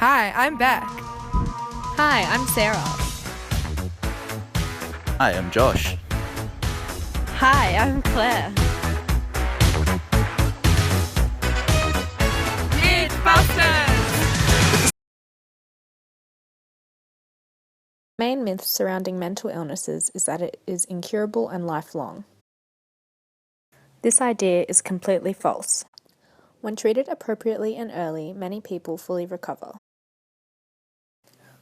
Hi, I'm Beck. Hi, I'm Sarah. Hi, I'm Josh. Hi, I'm Claire. Mythbusting! Main myth surrounding mental illnesses is that it is incurable and lifelong. This idea is completely false. When treated appropriately and early, many people fully recover.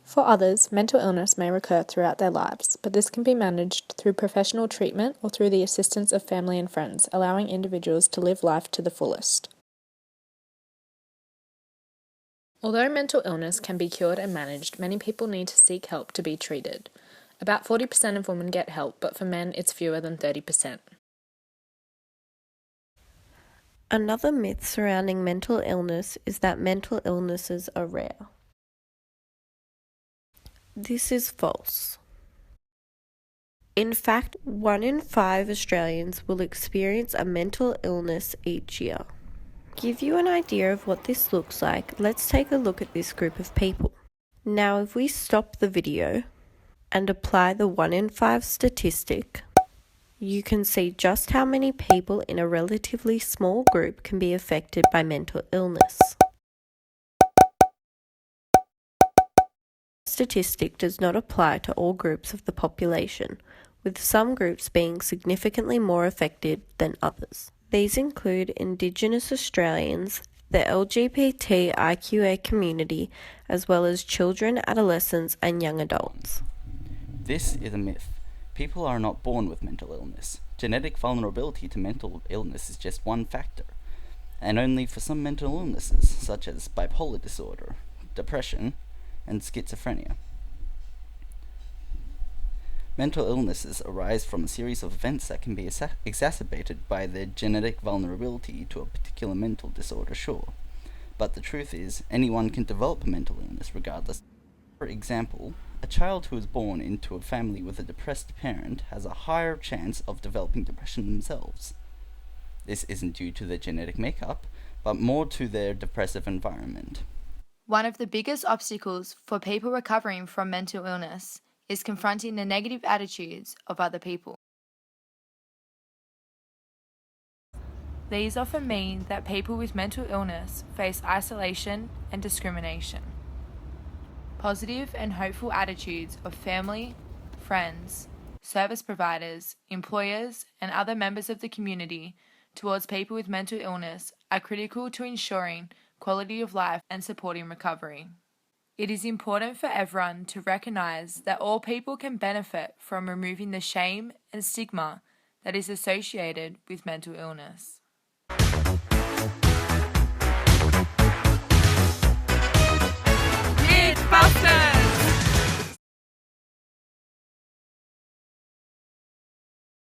For others, mental illness may recur throughout their lives, but this can be managed through professional treatment or through the assistance of family and friends, allowing individuals to live life to the fullest. Although mental illness can be cured and managed, many people need to seek help to be treated. About 40% of women get help, but for men it's fewer than 30%. Another myth surrounding mental illness is that mental illnesses are rare. This is false. In fact, 1 in 5 Australians will experience a mental illness each year. To give you an idea of what this looks like, let's take a look at this group of people. Now, if we stop the video and apply the 1 in 5 statistic, you can see just how many people in a relatively small group can be affected by mental illness. This statistic does not apply to all groups of the population, with some groups being significantly more affected than others. These include Indigenous Australians, the LGBTIQA community, as well as children, adolescents, and young adults. This is a myth. People are not born with mental illness. Genetic vulnerability to mental illness is just one factor, and only for some mental illnesses, such as bipolar disorder, depression, and schizophrenia. Mental illnesses arise from a series of events that can be exacerbated by their genetic vulnerability to a particular mental disorder, sure. But the truth is, anyone can develop a mental illness regardless. For example, a child who is born into a family with a depressed parent has a higher chance of developing depression themselves. This isn't due to their genetic makeup, but more to their depressive environment. One of the biggest obstacles for people recovering from mental illness is confronting the negative attitudes of other people. These often mean that people with mental illness face isolation and discrimination. Positive and hopeful attitudes of family, friends, service providers, employers, and other members of the community towards people with mental illness are critical to ensuring quality of life and supporting recovery. It is important for everyone to recognise that all people can benefit from removing the shame and stigma that is associated with mental illness.